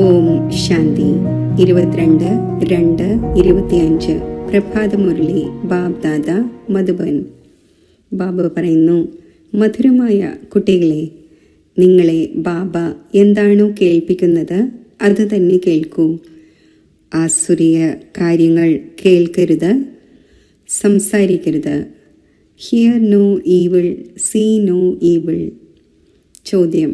ഓം ശാന്തി. 22/2/25 പ്രഭാതമുരളി ബാബ്ദാദ മധുബൻ. ബാബ പറയുന്നു, മധുരമായ കുട്ടികളെ, നിങ്ങളെ ബാബ എന്താണോ കേൾപ്പിക്കുന്നത് അത് തന്നെ കേൾക്കൂ. ആസുരീയ കാര്യങ്ങൾ കേൾക്കരുത്, സംസാരിക്കരുത്. Hear no evil, see no evil. ചോദ്യം: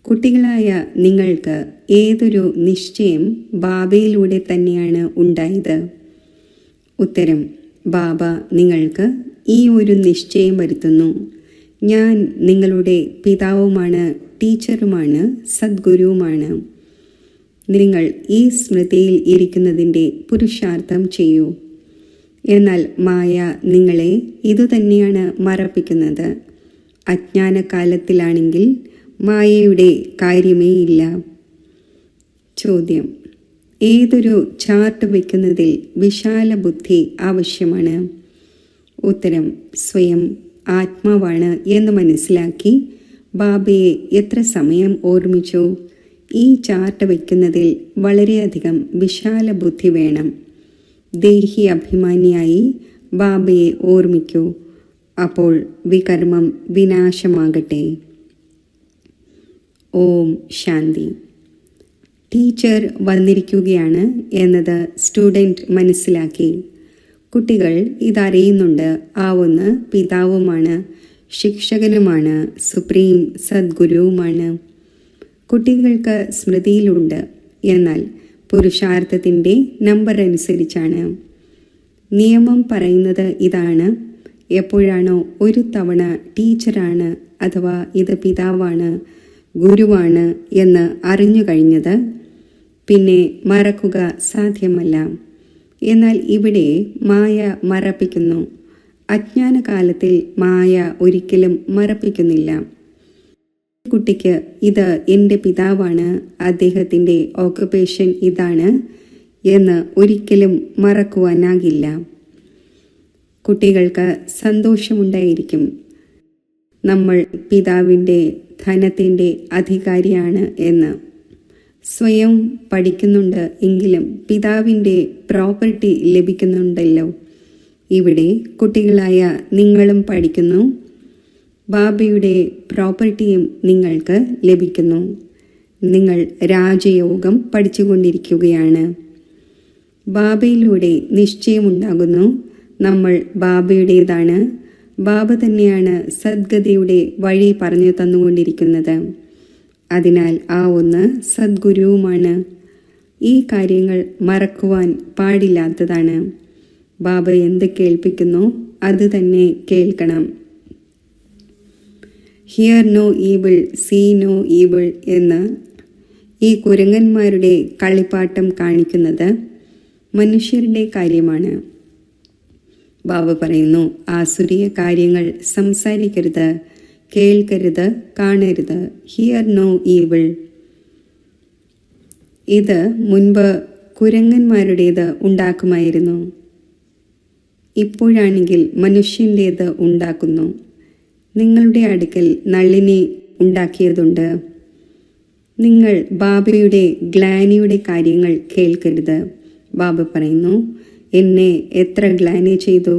കുട്ടികളായ നിങ്ങൾക്ക് ഏതൊരു നിശ്ചയം ബാബയിലൂടെ തന്നെയാണ് ഉണ്ടായത്? ഉത്തരം: ബാബ നിങ്ങൾക്ക് ഈ ഒരു നിശ്ചയം വരുത്തുന്നു. ഞാൻ നിങ്ങളുടെ പിതാവുമാണ്, ടീച്ചറുമാണ്, സദ്ഗുരുവുമാണ്. നിങ്ങൾ ഈ സ്മൃതിയിൽ ഇരിക്കുന്നതിൻ്റെ പുരുഷാർത്ഥം ചെയ്യൂ. എന്നാൽ മായ നിങ്ങളെ ഇതുതന്നെയാണ് മറപ്പിക്കുന്നത്. അജ്ഞാനകാലത്തിലാണെങ്കിൽ മായയുടെ കാര്യമേ ഇല്ല. ചോദ്യം: ഏതൊരു ചാർട്ട് വയ്ക്കുന്നതിൽ വിശാല ബുദ്ധി ആവശ്യമാണ്? ഉത്തരം: സ്വയം ആത്മാവാണ് എന്ന് മനസ്സിലാക്കി ബാബയെ എത്ര സമയം ഓർമ്മിച്ചു? ഈ ചാർട്ട് വയ്ക്കുന്നതിൽ വളരെയധികം വിശാല ബുദ്ധി വേണം. ദേഹി അഭിമാനിയായി ബാബയെ ഓർമ്മിക്കൂ. അപ്പോൾ വികർമ്മം വിനാശമാകട്ടെ. ഓം ശാന്തി. ടീച്ചർ വന്നിരിക്കുകയാണ് എന്നത് സ്റ്റുഡൻറ് മനസ്സിലാക്കി. കുട്ടികൾ ഇതറിയുന്നുണ്ട്. ആ ഒന്ന് പിതാവുമാണ്, ശിക്ഷകനുമാണ്, സുപ്രീം സദ്ഗുരുവുമാണ്. കുട്ടികൾക്ക് സ്മൃതിയിലുണ്ട്, എന്നാൽ പുരുഷാർത്ഥത്തിൻ്റെ നമ്പർ അനുസരിച്ചാണ്. നിയമം പറയുന്നത് ഇതാണ്: എപ്പോഴാണോ ഒരു തവണ ടീച്ചറാണ് അഥവാ ഇത് പിതാവാണ്, ഗുരുവാണ് എന്ന് അറിഞ്ഞു കഴിഞ്ഞത്, പിന്നെ മറക്കുക സാധ്യമല്ല. എന്നാൽ ഇവിടെ മായ മറപ്പിക്കുന്നു. അജ്ഞാനകാലത്തിൽ മായ ഒരിക്കലും മറപ്പിക്കുന്നില്ല. കുട്ടിക്ക് ഇത് എൻ്റെ പിതാവാണ്, അദ്ദേഹത്തിൻ്റെ ഓക്കുപേഷൻ ഇതാണ് എന്ന് ഒരിക്കലും മറക്കുവാനാകില്ല. കുട്ടികൾക്ക് സന്തോഷമുണ്ടായിരിക്കും. നമ്മൾ പിതാവിൻ്റെ ധനത്തിൻ്റെ അധികാരിയാണ് എന്ന് സ്വയം പഠിക്കുന്നുണ്ട്. എങ്കിലും പിതാവിൻ്റെ പ്രോപ്പർട്ടി ലഭിക്കുന്നുണ്ടല്ലോ. ഇവിടെ കുട്ടികളായ നിങ്ങളും പഠിക്കുന്നു. ബാബയുടെ പ്രോപ്പർട്ടിയും നിങ്ങൾക്ക് ലഭിക്കുന്നു. നിങ്ങൾ രാജയോഗം പഠിച്ചുകൊണ്ടിരിക്കുകയാണ്. ബാബയിലൂടെ നിശ്ചയമുണ്ടാകുന്നു. നമ്മൾ ബാബയുടേതാണ്. ബാബ തന്നെയാണ് സദ്ഗതിയുടെ വഴി പറഞ്ഞു തന്നുകൊണ്ടിരിക്കുന്നത്. അതിനാൽ ആ ഒന്ന് സദ്ഗുരുവുമാണ്. ഈ കാര്യങ്ങൾ മറക്കുവാൻ പാടില്ലാത്തതാണ്. ബാബ എന്ത് കേൾപ്പിക്കുന്നു അത് തന്നെ കേൾക്കണം. Hear no evil, see no evil എന്ന് ഈ കുരങ്ങന്മാരുടെ കളിപ്പാട്ടം കാണിക്കുന്നത് മനുഷ്യരുടെ കാര്യമാണ്. ബാബ പറയുന്നു, ആസുരീയ കാര്യങ്ങൾ സംസാരിക്കരുത്, കേൾക്കരുത്, കാണരുത്. Hear no evil. ഇത് മുൻപ് കുരങ്ങന്മാരുടേത് ഉണ്ടാക്കുമായിരുന്നു. ഇപ്പോഴാണെങ്കിൽ മനുഷ്യൻ്റേത് ഉണ്ടാക്കുന്നു. നിങ്ങളുടെ അടുക്കൽ നളിനി ഉണ്ടാക്കിയതുണ്ട്. നിങ്ങൾ ബാബയുടെ ഗ്ലാനിയുടെ കാര്യങ്ങൾ കേൾക്കരുത്. ബാബ പറയുന്നു, എന്നെ എത്ര ഗ്ലാനി ചെയ്തു.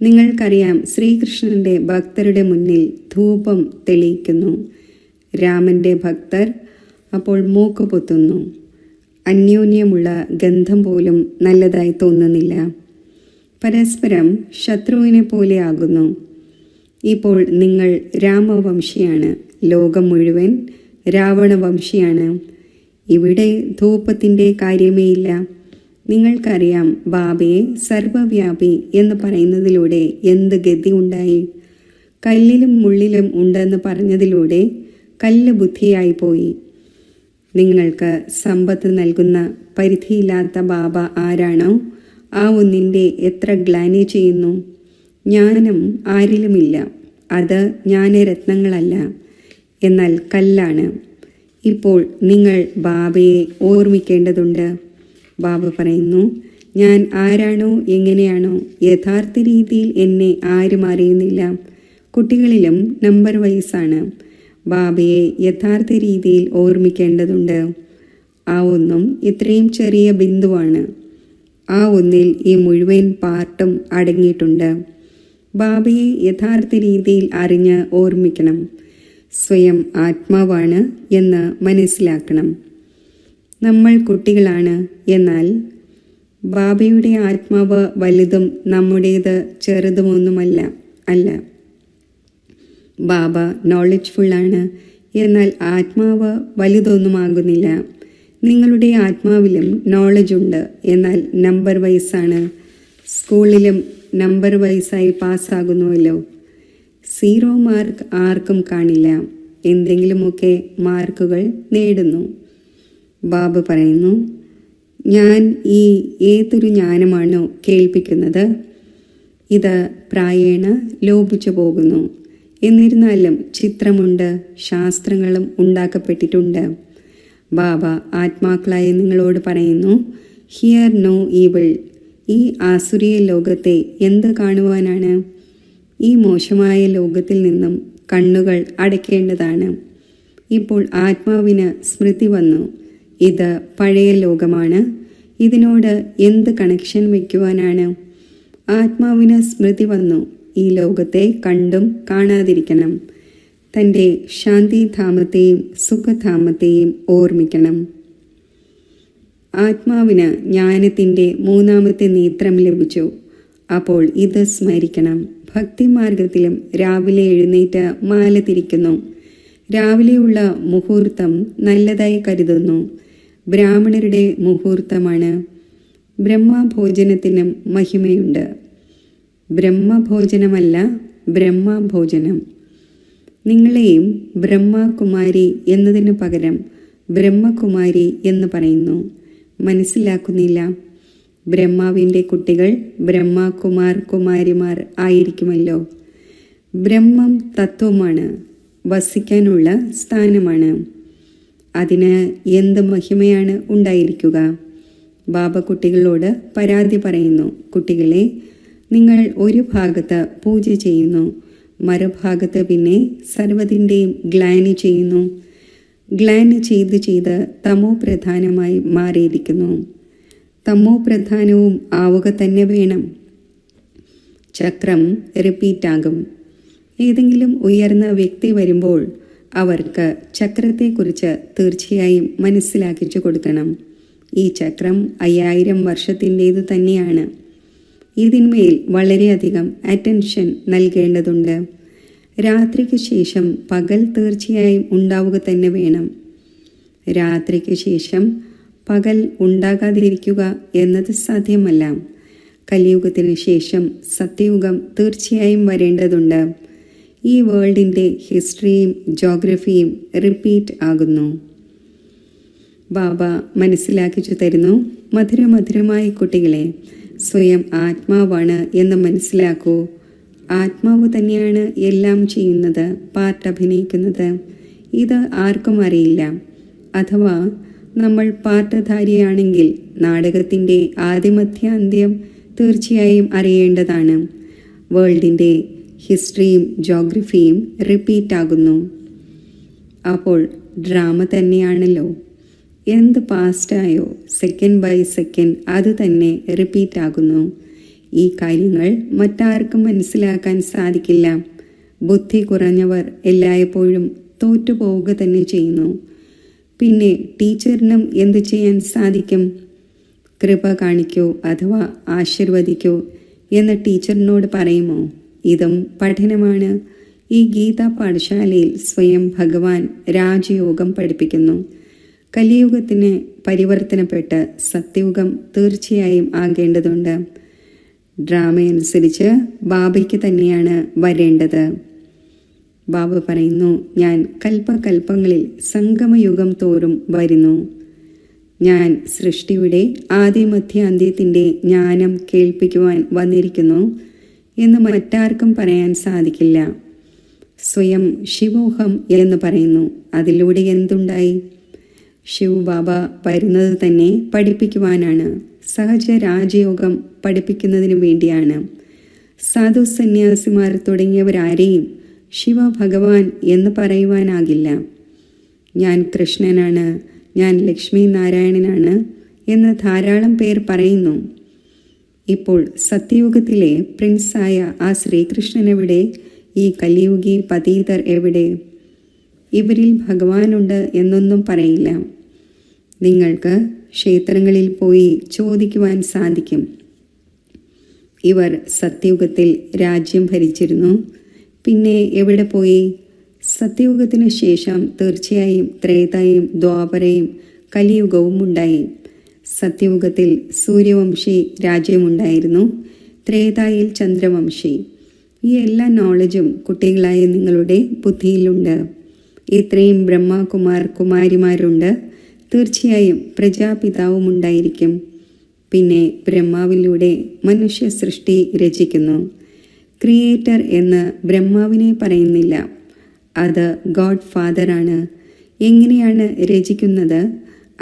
നിങ്ങൾക്കറിയാം, ശ്രീകൃഷ്ണൻ്റെ ഭക്തരുടെ മുന്നിൽ ധൂപം തെളിയിക്കുന്നു. രാമൻ്റെ ഭക്തർ അപ്പോൾ മൂക്ക് പൊത്തുന്നു. അന്യോന്യമുള്ള ഗന്ധം പോലും നല്ലതായി തോന്നുന്നില്ല. പരസ്പരം ശത്രുവിനെ പോലെ ആകുന്നു. ഇപ്പോൾ നിങ്ങൾ രാമവംശിയാണ്, ലോകം മുഴുവൻ രാവണവംശിയാണ്. ഇവിടെ ധൂപത്തിൻ്റെ കാര്യമേ ഇല്ല. നിങ്ങൾക്കറിയാം, ബാബയെ സർവവ്യാപി എന്ന് പറയുന്നതിലൂടെ എന്ത് ഗതി ഉണ്ടായി. കല്ലിലും മുള്ളിലും ഉണ്ടെന്ന് പറഞ്ഞതിലൂടെ കല്ല് ബുദ്ധിയായി പോയി. നിങ്ങൾക്ക് സമ്പത്ത് നൽകുന്ന പരിധിയില്ലാത്ത ബാബ ആരാണോ ആ ഒന്നിൻ്റെ എത്ര ഗ്ലാനി ചെയ്യുന്നു. ജ്ഞാനം ആരിലുമില്ല. അത് ജ്ഞാനരത്നങ്ങളല്ല, എന്നാൽ കല്ലാണ്. ഇപ്പോൾ നിങ്ങൾ ബാബയെ ഓർമ്മിക്കേണ്ടതുണ്ട്. ബാബ പറയുന്നു, ഞാൻ ആരാണോ എങ്ങനെയാണോ യഥാർത്ഥ രീതിയിൽ എന്നെ ആരും അറിയുന്നില്ല. കുട്ടികളിലും നമ്പർ വൈസാണ്. ബാബയെ യഥാർത്ഥ രീതിയിൽ ഓർമ്മിക്കേണ്ടതുണ്ട്. ആ ഒന്നും ഇത്രയും ചെറിയ ബിന്ദുവാണ്. ആ ഒന്നിൽ ഈ മുഴുവൻ പാർട്ടും അടങ്ങിയിട്ടുണ്ട്. ബാബയെ യഥാർത്ഥ രീതിയിൽ അറിഞ്ഞ് ഓർമ്മിക്കണം. സ്വയം ആത്മാവാണ് എന്ന് മനസ്സിലാക്കണം. നമ്മൾ കുട്ടികളാണ്, എന്നാൽ ബാബയുടെ ആത്മാവ് വലുതും നമ്മുടേത് ചെറുതുമൊന്നുമല്ല. അല്ല, ബാബ നോളജ്ഫുള്ളാണ്, എന്നാൽ ആത്മാവ് വലുതൊന്നുമാകുന്നില്ല. നിങ്ങളുടെ ആത്മാവിലും നോളജ് ഉണ്ട്, എന്നാൽ നമ്പർ വൈസാണ്. സ്കൂളിലും നമ്പർ വൈസായി പാസ്സാകുന്നുവല്ലോ. 0 മാർക്ക് ആർക്കും കാണില്ല, എന്തെങ്കിലുമൊക്കെ മാർക്കുകൾ നേടുന്നു. ബാബ പറയുന്നു, ഞാൻ ഈ ഏതൊരു ജ്ഞാനമാണോ കേൾപ്പിക്കുന്നത്, ഇത് പ്രായേണ ലോപിച്ചു പോകുന്നു. എന്നിരുന്നാലും ചിത്രമുണ്ട്, ശാസ്ത്രങ്ങളും ഉണ്ടാക്കപ്പെട്ടിട്ടുണ്ട്. ബാബ ആത്മാക്കളായ നിങ്ങളോട് പറയുന്നു, ഹിയർ നോ ഈവിൾ. ഈ ആസുരീയ ലോകത്തെ എന്ത് കാണുവാനാണ്? ഈ മോശമായ ലോകത്തിൽ നിന്നും കണ്ണുകൾ അടയ്ക്കേണ്ടതാണ്. ഇപ്പോൾ ആത്മാവിന് സ്മൃതി വന്നു, ഇത് പഴയ ലോകമാണ്, ഇതിനോട് എന്ത് കണക്ഷൻ വയ്ക്കുവാനാണ്? ആത്മാവിന് സ്മൃതി വന്നു, ഈ ലോകത്തെ കണ്ടും കാണാതിരിക്കണം. തൻ്റെ ശാന്തിധാമത്തെയും സുഖധാമത്തെയും ഓർമ്മിക്കണം. ആത്മാവിന് ജ്ഞാനത്തിൻ്റെ 3ാമത്തെ നേത്രം ലഭിച്ചു. അപ്പോൾ ഇത് സ്മരിക്കണം. ഭക്തിമാർഗത്തിലും രാവിലെ എഴുന്നേറ്റ് മാല തിരിക്കുന്നു. രാവിലെയുള്ള മുഹൂർത്തം നല്ലതായി കരുതുന്നു. ബ്രാഹ്മണരുടെ മുഹൂർത്തമാണ്. ബ്രഹ്മഭോജനത്തിനും മഹിമയുണ്ട്. ബ്രഹ്മഭോജനമല്ല, ബ്രഹ്മഭോജനം. നിങ്ങളെയും ബ്രഹ്മകുമാരി എന്നതിനു പകരം ബ്രഹ്മകുമാരി എന്ന് പറയുന്നു. മനസ്സിലാക്കുന്നില്ല. ബ്രഹ്മാവിൻ്റെ കുട്ടികൾ ബ്രഹ്മകുമാർ കുമാരിമാർ ആയിരിക്കുമല്ലോ. ബ്രഹ്മം തത്വമാണ്, വസിക്കാനുള്ള സ്ഥാനമാണ്. അതിന് എന്ത് മഹിമയാണ് ഉണ്ടായിരിക്കുക? ബാബ കുട്ടികളോട് പരാതി പറയുന്നു, കുട്ടികളെ, നിങ്ങൾ ഒരു ഭാഗത്ത് പൂജ ചെയ്യുന്നു, മറുഭാഗത്ത് പിന്നെ സർവ്വതിൻ്റെയും ഗ്ലാനി ചെയ്യുന്നു. ഗ്ലാനി ചെയ്ത് ചെയ്ത് തമോ പ്രധാനമായി മാറിയിരിക്കുന്നു. തമോ പ്രധാനവും ആവുക തന്നെ വേണം. ചക്രം റിപ്പീറ്റാകും. ഏതെങ്കിലും ഉയർന്ന വ്യക്തി വരുമ്പോൾ അവർക്ക് ചക്രത്തെക്കുറിച്ച് തീർച്ചയായും മനസ്സിലാക്കിച്ചു കൊടുക്കണം. ഈ ചക്രം 5000 വർഷത്തിൻ്റേതു തന്നെയാണ്. ഇതിന്മേൽ വളരെയധികം അറ്റൻഷൻ നൽകേണ്ടതുണ്ട്. രാത്രിക്ക് ശേഷം പകൽ തീർച്ചയായും ഉണ്ടാവുക തന്നെ വേണം. രാത്രിക്ക് ശേഷം പകൽ ഉണ്ടാകാതിരിക്കുക എന്നത് സാധ്യമല്ല. കലിയുഗത്തിന് ശേഷം സത്യയുഗം തീർച്ചയായും വരേണ്ടതുണ്ട്. ഈ വേൾഡിൻ്റെ ഹിസ്റ്ററിയും ജോഗ്രഫിയും റിപ്പീറ്റ് ആകുന്നു. ബാബ മനസ്സിലാക്കിച്ചു തരുന്നു, മധുരമധുരമായ കുട്ടികളെ, സ്വയം ആത്മാവാണ് എന്ന് മനസ്സിലാക്കൂ. ആത്മാവ് തന്നെയാണ് എല്ലാം ചെയ്യുന്നത്, പാർട്ട് അഭിനയിക്കുന്നത്. ഇത് ആർക്കും അറിയില്ല. അഥവാ നമ്മൾ പാർട്ടധാരിയാണെങ്കിൽ നാടകത്തിൻ്റെ ആദിമധ്യാന്ത്യം തീർച്ചയായും അറിയേണ്ടതാണ്. വേൾഡിൻ്റെ ഹിസ്റ്ററിയും ജോഗ്രഫിയും റിപ്പീറ്റ് ആകുന്നു. അപ്പോൾ ഡ്രാമ തന്നെയാണല്ലോ. എന്ത് പാസ്റ്റായോ സെക്കൻഡ് ബൈ സെക്കൻഡ് അത് തന്നെ റിപ്പീറ്റ് ആകുന്നു. ഈ കാര്യങ്ങൾ മറ്റാർക്കും മനസ്സിലാക്കാൻ സാധിക്കില്ല. ബുദ്ധി കുറഞ്ഞവർ എല്ലായ്പ്പോഴും തോറ്റുപോവുക തന്നെ ചെയ്യുന്നു. പിന്നെ ടീച്ചറിനും എന്തു ചെയ്യാൻ സാധിക്കും? കൃപ കാണിക്കൂ അഥവാ ആശീർവദിക്കൂ എന്ന് ടീച്ചറിനോട് പറയുമോ? ഇതും പഠനമാണ്. ഈ ഗീതാ പാഠശാലയിൽ സ്വയം ഭഗവാൻ രാജയോഗം പഠിപ്പിക്കുന്നു. കലിയുഗത്തിന് പരിവർത്തനപ്പെട്ട് സത്യയുഗം തീർച്ചയായും ആകേണ്ടതുണ്ട്. ഡ്രാമയനുസരിച്ച് ബാബയ്ക്ക് തന്നെയാണ് വരേണ്ടത്. ബാബ പറയുന്നു, ഞാൻ കൽപ്പകൽപ്പങ്ങളിൽ സംഗമയുഗം തോറും വരുന്നു. ഞാൻ സൃഷ്ടിയുടെ ആദിമധ്യാന്ത്യത്തിൻ്റെ ജ്ഞാനം കേൾപ്പിക്കുവാൻ വന്നിരിക്കുന്നു എന്ന് മറ്റാർക്കും പറയാൻ സാധിക്കില്ല. സ്വയം ശിവോഹം എന്ന് പറയുന്നു. അതിലൂടെ എന്തുണ്ടായി? ശിവ് ബാബ വരുന്നത് തന്നെ പഠിപ്പിക്കുവാനാണ്. സഹജ രാജയോഗം പഠിപ്പിക്കുന്നതിന് വേണ്ടിയാണ്. സാധു സന്യാസിമാർ തുടങ്ങിയവരാരെയും ശിവ ഭഗവാൻ എന്ന് പറയുവാനാകില്ല. ഞാൻ കൃഷ്ണനാണ്, ഞാൻ ലക്ഷ്മി നാരായണനാണ് എന്ന് ധാരാളം പേർ പറയുന്നു. ഇപ്പോൾ സത്യയുഗത്തിലെ പ്രിൻസായ ആ ശ്രീകൃഷ്ണൻ എവിടെ? ഈ കലിയുഗി പതീതർ എവിടെ? ഇവരിൽ ഭഗവാനുണ്ട് എന്നൊന്നും പറയില്ല. നിങ്ങൾക്ക് ക്ഷേത്രങ്ങളിൽ പോയി ചോദിക്കുവാൻ സാധിക്കും. ഇവർ സത്യയുഗത്തിൽ രാജ്യം ഭരിച്ചിരുന്നു. പിന്നെ എവിടെ പോയി? സത്യയുഗത്തിനു ശേഷം തീർച്ചയായും ത്രേതായും ദ്വാപരയും കലിയുഗവും ഉണ്ടായി. സത്യയുഗത്തിൽ സൂര്യവംശി രാജ്യമുണ്ടായിരുന്നു, ത്രേതായിൽ ചന്ദ്രവംശി. ഈ എല്ലാ നോളജും കുട്ടികളായ നിങ്ങളുടെ ബുദ്ധിയിലുണ്ട്. ഇത്രയും ബ്രഹ്മകുമാർ കുമാരിമാരുണ്ട്. തീർച്ചയായും പ്രജാപിതാവും ഉണ്ടായിരിക്കും. പിന്നെ ബ്രഹ്മാവിലൂടെ മനുഷ്യ സൃഷ്ടി രചിക്കുന്നു. ക്രിയേറ്റർ എന്ന് ബ്രഹ്മാവിനെ പറയുന്നില്ല, അത് ഗോഡ് ഫാദറാണ്. എങ്ങനെയാണ് രചിക്കുന്നത്?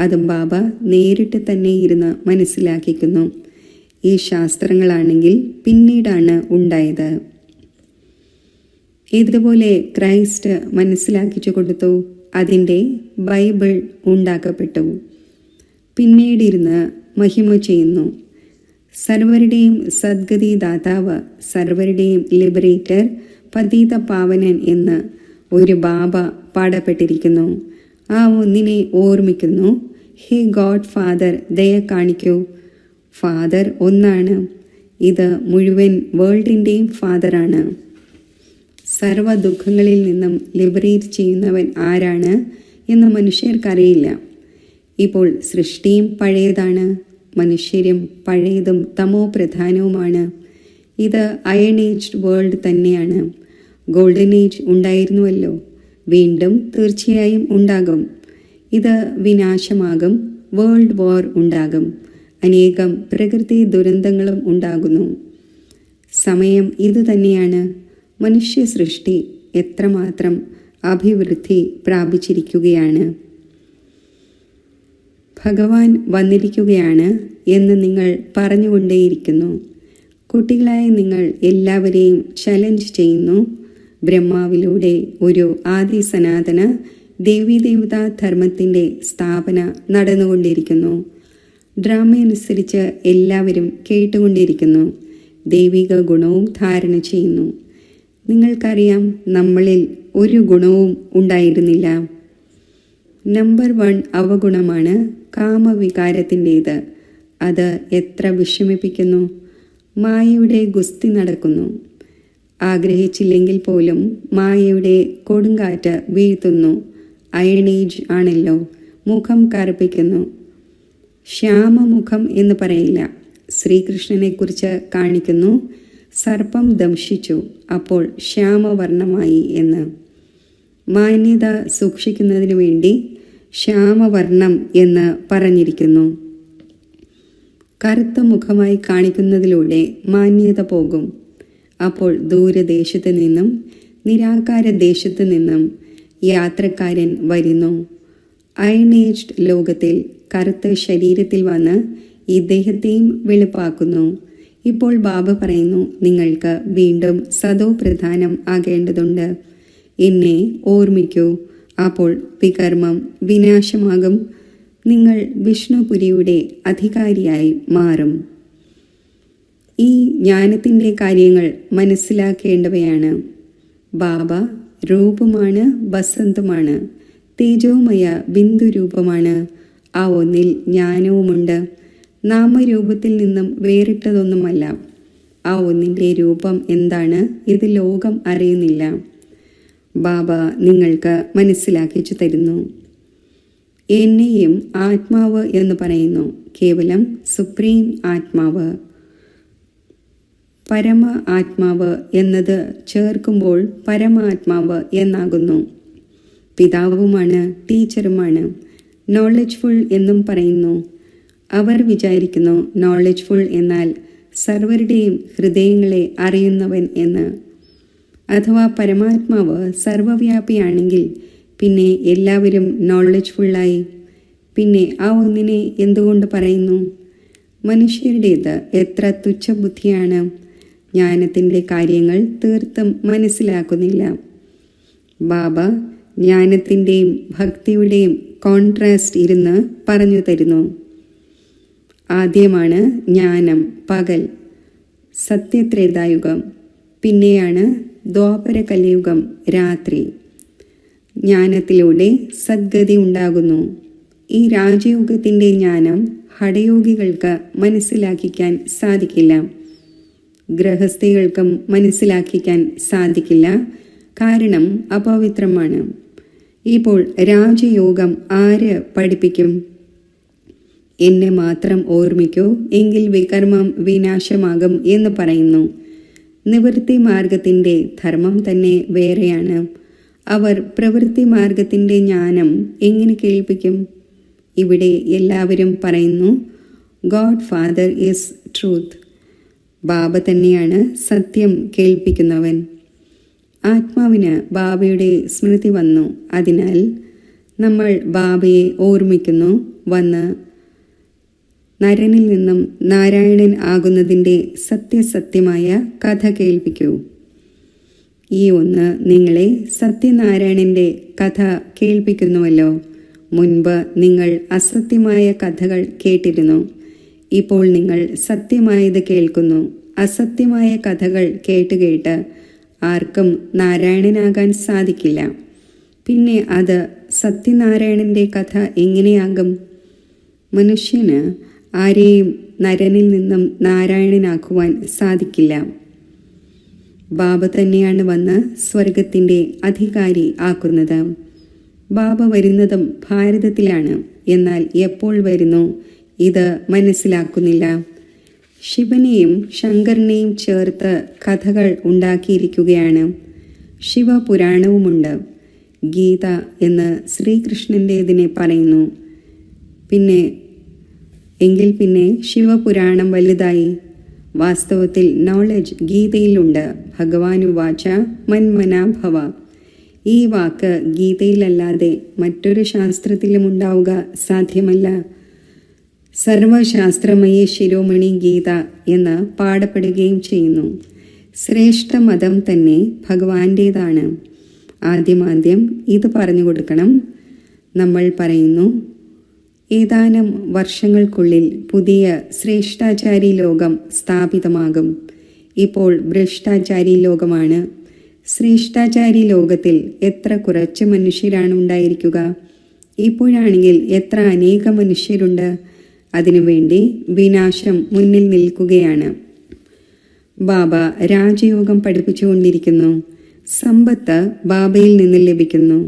അത് ബാബ നേരിട്ട് തന്നെ ഇരുന്ന് മനസ്സിലാക്കിക്കുന്നു. ഈ ശാസ്ത്രങ്ങളാണെങ്കിൽ പിന്നീടാണ് ഉണ്ടായത്. ഇതുപോലെ ക്രൈസ്റ്റ് മനസ്സിലാക്കിച്ചു കൊടുത്തു. അതിൻ്റെ ബൈബിൾ ഉണ്ടാക്കപ്പെട്ടു. പിന്നീടിരുന്ന് മഹിമ ചെയ്യുന്നു. സർവരുടെയും സദ്ഗതി ദാതാവ്, സർവരുടെയും ലിബറേറ്റർ, പതീത പാവനൻ എന്ന് ഒരു ബാബ പാടപ്പെട്ടിരിക്കുന്നു. ആ ഒന്നിനെ ഓർമ്മിക്കുന്നു. ഹേ ഗോഡ് ഫാദർ, ദയ കാണിക്കൂ. ഫാദർ ഒന്നാണ്. ഇത് മുഴുവൻ വേൾഡിൻ്റെയും ഫാദറാണ്. സർവ ദുഃഖങ്ങളിൽ നിന്നും ലിബറേറ്റ് ചെയ്യുന്നവൻ ആരാണ് എന്ന് മനുഷ്യർക്കറിയില്ല. ഇപ്പോൾ സൃഷ്ടിയും പഴയതാണ്, മനുഷ്യരും പഴയതും തമോ പ്രധാനവുമാണ്. ഇത് അയൺ ഏജ്ഡ് വേൾഡ് തന്നെയാണ്. ഗോൾഡൻ ഏജ് ഉണ്ടായിരുന്നുവല്ലോ, വീണ്ടും തീർച്ചയായും ഉണ്ടാകും. ഇത് വിനാശമാകും, വേൾഡ് വാർ ഉണ്ടാകും, അനേകം പ്രകൃതി ദുരന്തങ്ങളും ഉണ്ടാകുന്നു. സമയം ഇതുതന്നെയാണ്. മനുഷ്യ സൃഷ്ടി എത്രമാത്രം അഭിവൃദ്ധി പ്രാപിച്ചിരിക്കുകയാണ്. ഭഗവാൻ വന്നിരിക്കുകയാണ് എന്ന് നിങ്ങൾ പറഞ്ഞുകൊണ്ടേയിരിക്കുന്നു. കുട്ടികളായ നിങ്ങൾ എല്ലാവരെയും ചലഞ്ച് ചെയ്യുന്നു. ബ്രഹ്മാവിലൂടെ ഒരു ആദി സനാതന ദേവീദേവതാ ധർമ്മത്തിൻ്റെ സ്ഥാപന നടന്നുകൊണ്ടിരിക്കുന്നു. ഡ്രാമയനുസരിച്ച് എല്ലാവരും കേട്ടുകൊണ്ടിരിക്കുന്നു. ദൈവിക ഗുണവും ധാരണ ചെയ്യുന്നു. നിങ്ങൾക്കറിയാം, നമ്മളിൽ ഒരു ഗുണവും ഉണ്ടായിരുന്നില്ല. നമ്പർ 1 അവഗുണമാണ് കാമവികാരത്തിൻ്റേത്. അത് എത്ര വിഷമിപ്പിക്കുന്നു. മായയുടെ ഗുസ്തി നടക്കുന്നു. ആഗ്രഹിച്ചില്ലെങ്കിൽ പോലും മായയുടെ കൊടുങ്കാറ്റ് വീഴ്ത്തുന്നു. അയണേജ് ആണല്ലോ, മുഖം കറുപ്പിക്കുന്നു. ശ്യാമമുഖം എന്ന് പറയില്ല. ശ്രീകൃഷ്ണനെക്കുറിച്ച് കാണിക്കുന്നു. സർപ്പം ദംശിച്ചു, അപ്പോൾ ശ്യാമവർണ്ണമായി എന്ന്. മാന്യത സൂക്ഷിക്കുന്നതിനു വേണ്ടി ശ്യാമവർണം എന്ന് പറഞ്ഞിരിക്കുന്നു. കറുത്ത മുഖമായി കാണിക്കുന്നതിലൂടെ മാന്യത പോകും. അപ്പോൾ ദൂരദേശത്ത് നിന്നും നിരാകാര ദേശത്ത് നിന്നും യാത്രക്കാരൻ വരുന്നു. അയണേജ്ഡ് ലോകത്തിൽ കറുത്ത ശരീരത്തിൽ വന്ന് ഈ ദേഹത്തെയും വെളുപ്പാക്കുന്നു. ഇപ്പോൾ ബാബ പറയുന്നു, നിങ്ങൾക്ക് വീണ്ടും സദോ പ്രധാനം ആകേണ്ടതുണ്ട്. എന്നെ ഓർമ്മിക്കൂ, അപ്പോൾ വികർമ്മം വിനാശമാകും. നിങ്ങൾ വിഷ്ണുപുരിയുടെ അധികാരിയായി മാറും. ഈ ജ്ഞാനത്തിൻ്റെ കാര്യങ്ങൾ മനസ്സിലാക്കേണ്ടവയാണ്. ബാബ രൂപമാണ്, വസന്തമാണ്, തേജോമയ ബിന്ദുരൂപമാണ്. ആ ഒന്നിൽ ജ്ഞാനവുമുണ്ട്. നാമരൂപത്തിൽ നിന്നും വേറിട്ടതൊന്നുമല്ല. ആ ഒന്നിൻ്റെ രൂപം എന്താണ്? ഇത് ലോകം അറിയുന്നില്ല. ബാബ നിങ്ങൾക്ക് മനസ്സിലാക്കിച്ചു തരുന്നു. എന്നെയും ആത്മാവ് എന്ന് പറയുന്നു. കേവലം സുപ്രീം ആത്മാവ്. പരമ ആത്മാവ് എന്നത് ചേർക്കുമ്പോൾ പരമാത്മാവ് എന്നാകുന്നു. പിതാവുമാണ്, ടീച്ചറുമാണ്. നോളജ്ഫുൾ എന്നും പറയുന്നു. അവർ വിചാരിക്കുന്നു നോളജ്ഫുൾ എന്നാൽ സർവരുടെയും ഹൃദയങ്ങളെ അറിയുന്നവൻ എന്ന്. അഥവാ പരമാത്മാവ് സർവവ്യാപിയാണെങ്കിൽ പിന്നെ എല്ലാവരും നോളജ്ഫുള്ളായി. പിന്നെ ആ ഒന്നിനെ എന്തുകൊണ്ട് പറയുന്നു? മനുഷ്യരുടേത് എത്ര തുച്ഛബുദ്ധിയാണ്. ജ്ഞാനത്തിൻ്റെ കാര്യങ്ങൾ തീർത്തും മനസ്സിലാക്കുന്നില്ല. ബാബ ജ്ഞാനത്തിൻ്റെയും ഭക്തിയുടെയും കോൺട്രാസ്റ്റ് ഇരുന്ന് പറഞ്ഞു തരുന്നു. ആദ്യമാണ് ജ്ഞാനം, പകൽ, സത്യത്രേതായുഗം. പിന്നെയാണ് ദ്വാപര കലിയുഗം, രാത്രി. ജ്ഞാനത്തിലൂടെ സദ്ഗതി ഉണ്ടാകുന്നു. ഈ രാജയോഗത്തിൻ്റെ ജ്ഞാനം ഹഠയോഗികൾക്ക് മനസ്സിലാക്കിക്കാൻ സാധിക്കില്ല. ഗൃഹസ്ഥികൾക്കും മനസ്സിലാക്കിക്കാൻ സാധിക്കില്ല. കാരണം അപവിത്രമാണ്. ഇപ്പോൾ രാജയോഗം ആര് പഠിപ്പിക്കും? എന്നെ മാത്രം ഓർമ്മിക്കൂ, എങ്കിൽ വികർമ്മം വിനാശമാകും എന്ന് പറയുന്നു. നിവൃത്തി മാർഗത്തിൻ്റെ ധർമ്മം തന്നെ വേറെയാണ്. അവർ പ്രവൃത്തി മാർഗത്തിൻ്റെ ജ്ഞാനം എങ്ങനെ കേൾപ്പിക്കും? ഇവിടെ എല്ലാവരും പറയുന്നു, ഗോഡ് ഫാദർ ഈസ് ട്രൂത്ത്. ബാബ തന്നെയാണ് സത്യം കേൾപ്പിക്കുന്നവൻ. ആത്മാവിന് ബാബയുടെ സ്മൃതി വന്നു. അതിനാൽ നമ്മൾ ബാബയെ ഓർമ്മിക്കുന്നു. വന്ന് നരനിൽ നിന്നും നാരായണൻ ആകുന്നതിൻ്റെ സത്യസത്യമായ കഥ കേൾപ്പിക്കൂ. ഈ ഒന്ന് നിങ്ങളെ സത്യനാരായണൻ്റെ കഥ കേൾപ്പിക്കുന്നുവല്ലോ. മുൻപ് നിങ്ങൾ അസത്യമായ കഥകൾ കേട്ടിരുന്നു. ഇപ്പോൾ നിങ്ങൾ സത്യമായത് കേൾക്കുന്നു. അസത്യമായ കഥകൾ കേട്ട് ആർക്കും നാരായണനാകാൻ സാധിക്കില്ല. പിന്നെ അത് സത്യനാരായണൻ്റെ കഥ എങ്ങനെയാകും? മനുഷ്യന് ആരെയും നരനിൽ നിന്നും നാരായണനാക്കുവാൻ സാധിക്കില്ല. ബാബ തന്നെയാണ് വന്ന് സ്വർഗത്തിൻ്റെ അധികാരി ആക്കുന്നത്. ബാബ വരുന്നതും ഭാരതത്തിലാണ്. എന്നാൽ എപ്പോൾ വരുന്നു ഇത് മനസ്സിലാക്കുന്നില്ല. ശിവനെയും ശങ്കരനെയും ചേർത്ത് കഥകൾ ഉണ്ടാക്കിയിരിക്കുകയാണ്. ശിവപുരാണവുമുണ്ട്. ഗീത എന്ന് ശ്രീകൃഷ്ണൻ്റേതിനെ പറയുന്നു. എങ്കിൽ പിന്നെ ശിവപുരാണം വലുതായി. വാസ്തവത്തിൽ നോളജ് ഗീതയിലുണ്ട്. ഭഗവാനുവാച മന്മനാഭവ. ഈ വാക്ക് ഗീതയിലല്ലാതെ മറ്റൊരു ശാസ്ത്രത്തിലും ഉണ്ടാവുക സാധ്യമല്ല. സർവശാസ്ത്രമയേ ശിരോമണി ഗീത എന്ന് പാടപ്പെടുകയും ചെയ്യുന്നു. ശ്രേഷ്ഠ മതം തന്നെ ഭഗവാന്റേതാണ്. ആദ്യം ഇത് പറഞ്ഞു കൊടുക്കണം. നമ്മൾ പറയുന്നു, ഏതാനും വർഷങ്ങൾക്കുള്ളിൽ പുതിയ ശ്രേഷ്ഠാചാരി ലോകം സ്ഥാപിതമാകും. ഇപ്പോൾ ഭ്രഷ്ടാചാരി ലോകമാണ്. ശ്രേഷ്ഠാചാരി ലോകത്തിൽ എത്ര കുറച്ച് മനുഷ്യരാണ് ഉണ്ടായിരിക്കുക? ഇപ്പോഴാണെങ്കിൽ എത്ര അനേകം മനുഷ്യരുണ്ട്. അതിനുവേണ്ടി വിനാശം മുന്നിൽ നിൽക്കുകയാണ്. ബാബ രാജയോഗം പഠിപ്പിച്ചുകൊണ്ടിരിക്കുന്നു. സമ്പത്ത് ബാബയിൽ നിന്ന് ലഭിക്കുന്നു.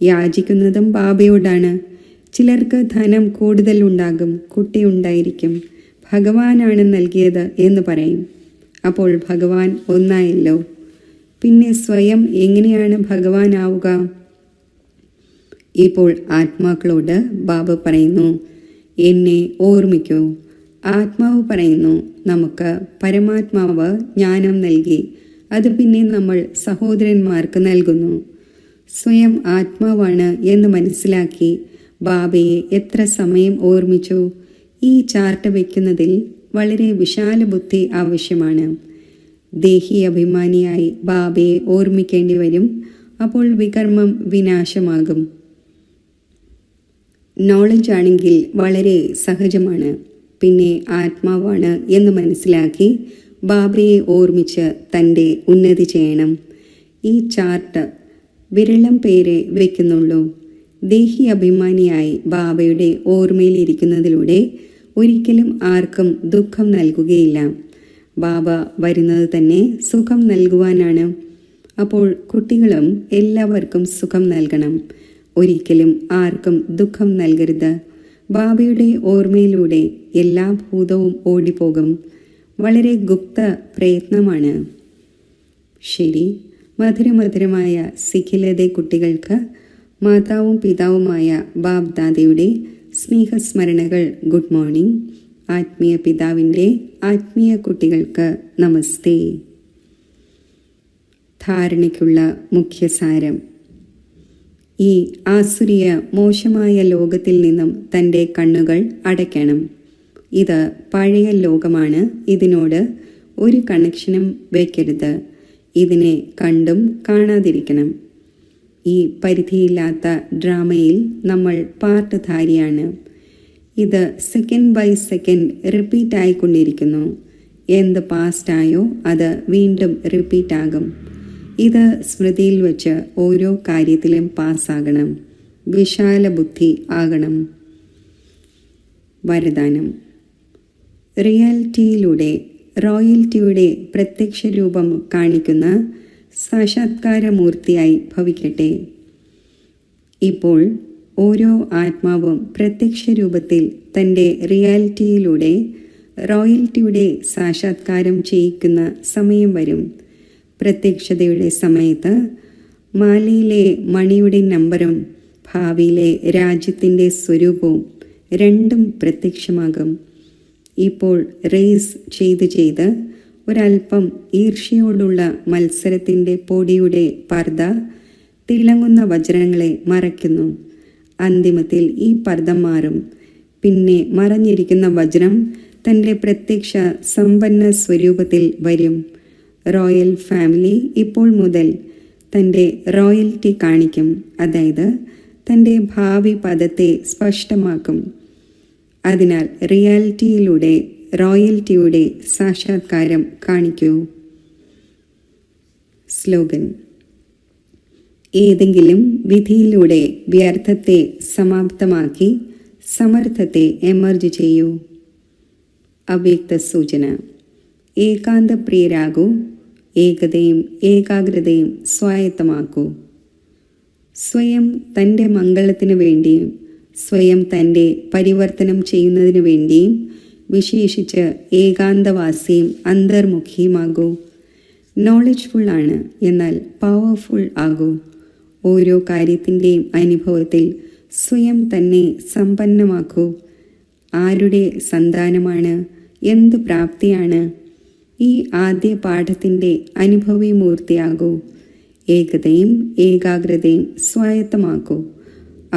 യാചിക്കുന്നതും ബാബയോടാണ്. ചിലർക്ക് ധനം കൂടുതൽ ഉണ്ടാകും, കുട്ടിയുണ്ടായിരിക്കും. ഭഗവാനാണ് നൽകിയത് എന്ന് പറയും. അപ്പോൾ ഭഗവാൻ ഒന്നായല്ലോ. പിന്നെ സ്വയം എങ്ങനെയാണ് ഭഗവാനാവുക? ഇപ്പോൾ ആത്മാക്കളോട് ബാബ പറയുന്നു, എന്നെ ഓർമ്മിക്കൂ. ആത്മാവ് പറയുന്നു, നമുക്ക് പരമാത്മാവ് ജ്ഞാനം നൽകി. അത് പിന്നെ നമ്മൾ സഹോദരന്മാർക്ക് നൽകുന്നു. സ്വയം ആത്മാവാണ് എന്ന് മനസ്സിലാക്കി ബാബയെ എത്ര സമയം ഓർമ്മിച്ചു? ഈ ചാർട്ട് വയ്ക്കുന്നതിൽ വളരെ വിശാല ബുദ്ധി ആവശ്യമാണ്. ദേഹി അഭിമാനിയായി ബാബയെ ഓർമ്മിക്കേണ്ടി വരും. അപ്പോൾ വികർമ്മം വിനാശമാകും. നോളജ് ആണെങ്കിൽ വളരെ സഹജമാണ്. പിന്നെ ആത്മാവാണ് എന്ന് മനസ്സിലാക്കി ബാബയെ ഓർമ്മിച്ച് തൻ്റെ ഉന്നതി ചെയ്യണം. ഈ ചാർട്ട് വിരളം പേരെ വയ്ക്കുന്നുള്ളൂ. ദേഹി അഭിമാനിയായി ബാബയുടെ ഓർമ്മയിലിരിക്കുന്നതിലൂടെ ഒരിക്കലും ആർക്കും ദുഃഖം നൽകുകയില്ല. ബാബ വരുന്നത് തന്നെ സുഖം നൽകുവാനാണ്. അപ്പോൾ കുട്ടികളും എല്ലാവർക്കും സുഖം നൽകണം. ഒരിക്കലും ആർക്കും ദുഃഖം നൽകരുത്. ബാബയുടെ ഓർമ്മയിലൂടെ എല്ലാ ഭൂതവും ഓടിപ്പോകും. വളരെ ഗുപ്ത പ്രയത്നമാണ്. ശരി, മധുരമധുരമായ സിഖിലതെ കുട്ടികൾക്ക് മാതാവും പിതാവുമായ ബാബ് ദാദയുടെ സ്നേഹസ്മരണകൾ. Good morning. ആത്മീയ പിതാവിൻ്റെ ആത്മീയ കുട്ടികൾക്ക് നമസ്തേ. ധാരണയ്ക്കുള്ള മുഖ്യസാരം: ഈ ആസുരിയ മോശമായ ലോകത്തിൽ നിന്നും തൻ്റെ കണ്ണുകൾ അടയ്ക്കണം. ഇത് പഴയ ലോകമാണ്. ഇതിനോട് ഒരു കണക്ഷനും വയ്ക്കരുത്. ഇതിനെ കണ്ടും കാണാതിരിക്കണം. ഈ പരിധിയില്ലാത്ത ഡ്രാമയിൽ നമ്മൾ പാർട്ട്ധാരിയാണ്. ഇത് സെക്കൻഡ് ബൈ സെക്കൻഡ് റിപ്പീറ്റ് ആയിക്കൊണ്ടിരിക്കുന്നു. എന്ത് പാസ്റ്റായോ അത് വീണ്ടും റിപ്പീറ്റ് ആകും. ഇത് സ്മൃതിയിൽ വെച്ച് ഓരോ കാര്യത്തിലും പാസ്സാകണം. വിശാല ബുദ്ധി ആകണം. വരദാനം: റിയാലിറ്റിയിലൂടെ റോയൽറ്റിയുടെ പ്രത്യക്ഷ രൂപം കാണിക്കുന്ന സാക്ഷാത്കാരമൂർത്തിയായി ഭവിക്കട്ടെ. ഇപ്പോൾ ഓരോ ആത്മാവും പ്രത്യക്ഷ രൂപത്തിൽ തൻ്റെ റിയാലിറ്റിയിലൂടെ റോയൽറ്റിയുടെ സാക്ഷാത്കാരം ചെയ്യിക്കുന്ന സമയം വരും. പ്രത്യക്ഷതയുടെ സമയത്ത് മാലയിലെ മണിയുടെ നമ്പറും ഭാവിയിലെ രാജ്യത്തിൻ്റെ സ്വരൂപവും രണ്ടും പ്രത്യക്ഷമാകും. ഇപ്പോൾ റേസ് ചെയ്ത് ഒരൽപ്പം ഈർഷ്യയോടുള്ള മത്സരത്തിൻ്റെ പൊടിയുടെ പർദ്ദ തിളങ്ങുന്ന വജ്രങ്ങളെ മറയ്ക്കുന്നു. അന്തിമത്തിൽ ഈ പർദ്ദ മാറും. പിന്നെ മറഞ്ഞിരിക്കുന്ന വജ്രം തൻ്റെ പ്രത്യക്ഷ സമ്പന്ന സ്വരൂപത്തിൽ വരും. റോയൽ ഫാമിലി ഇപ്പോൾ മുതൽ തൻ്റെ റോയൽറ്റി കാണിക്കും, അതായത് തൻ്റെ ഭാവി പദത്തെ സ്പഷ്ടമാക്കും. അതിനാൽ റിയാലിറ്റിയിലൂടെ റോയൽറ്റിയുടെ സാക്ഷാത്കാരം കാണിക്കൂ. സ്ലോഗൻ: ഏതെങ്കിലും വിധിയിലൂടെ വ്യർത്ഥത്തെ സമാപ്തമാക്കി സമർത്ഥത്തെ എമർജ് ചെയ്യൂ. അവ്യക്ത സൂചന: ഏകാന്തപ്രിയരാകൂ. ഏകതയും ഏകാഗ്രതയും സ്വായത്തമാക്കൂ. സ്വയം തൻ്റെ മംഗളത്തിനു വേണ്ടിയും സ്വയം തൻ്റെ പരിവർത്തനം ചെയ്യുന്നതിനു വേണ്ടിയും വിശേഷിച്ച് ഏകാന്തവാസിയും അന്തർമുഖിയുമാകൂ. നോളജ്ഫുള്ളാണ്, എന്നാൽ പവർഫുൾ ആകൂ. ഓരോ കാര്യത്തിൻ്റെയും അനുഭവത്തിൽ സ്വയം തന്നെ സമ്പന്നമാക്കൂ. ആരുടെ സന്താനമാണ്? എന്ത് പ്രാപ്തിയാണ്? ഈ ആദ്യ പാഠത്തിൻ്റെ അനുഭവീമൂർത്തിയാകൂ. ഏകതയും ഏകാഗ്രതയും സ്വായത്തമാക്കൂ.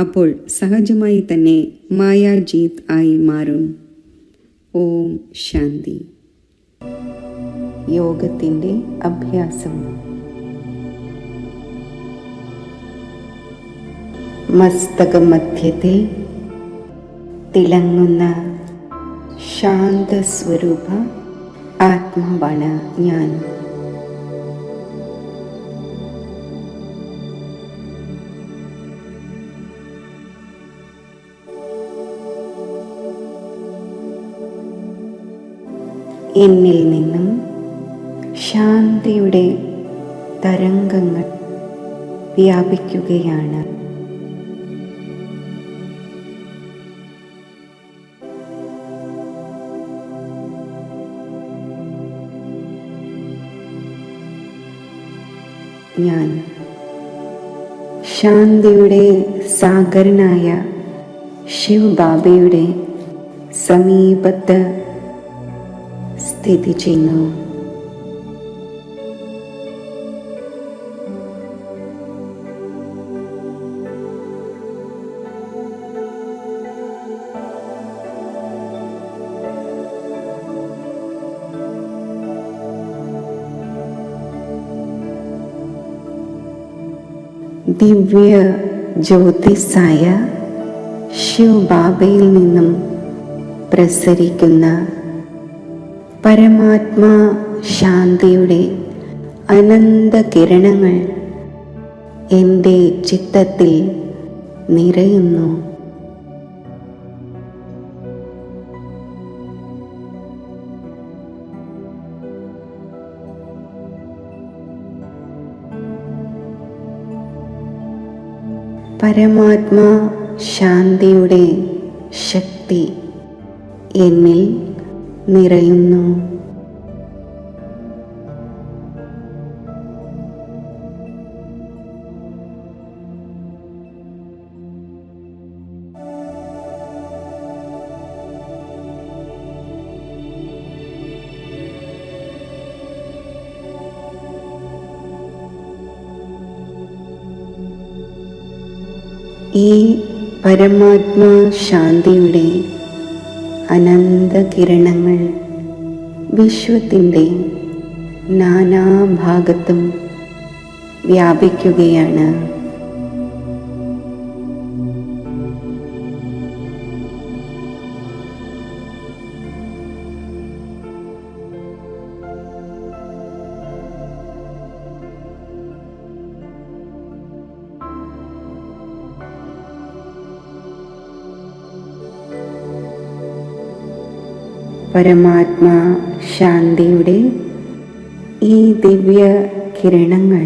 അപ്പോൾ സഹജമായി തന്നെ മായാജീത് ആയി മാറും. ഓം ശാന്തി. യോഗത്തിൻ്റെ അഭ്യാസം. മസ്തകമധ്യത്തിൽ തിളങ്ങുന്ന ശാന്തസ്വരൂപ ആത്മാവാണ് ഞാൻ. എന്നിൽ നിന്നും ശാന്തിയുടെ തരംഗങ്ങൾ വ്യാപിക്കുകയാണ്. ഞാൻ ശാന്തിയുടെ സാഗരനായ ശിവ് ബാബയുടെ സമീപത്ത് സ്ഥിതി ചെയ്യുന്നു. ദിവ്യ ജ്യോതിസായ ശിവ് ബാബയിൽ നിന്നും പ്രസരിക്കുന്ന പരമാത്മാ ശാന്തിയുടെ അനന്ത കിരണങ്ങൾ എൻ്റെ ചിത്തത്തിൽ നിറയുന്നു. പരമാത്മാ ശാന്തിയുടെ ശക്തി എന്നിൽ നിറയുന്നു. ഈ പരമാത്മാ ശാന്തിയുടെ അനന്ത കിരണങ്ങൾ വിശ്വത്തിൻ്റെ നാനാഭാഗത്തും വ്യാപിക്കുകയാണ്. പരമാത്മാ ശാന്തിയുടെ ഈ ദിവ്യ കിരണങ്ങൾ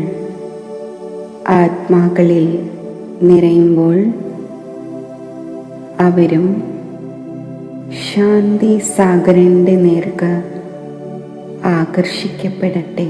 ആത്മാക്കളിൽ നിറയുമ്പോൾ അവരും ശാന്തി സാഗരന്റെ നേർക്ക് ആകർഷിക്കപ്പെടട്ടെ.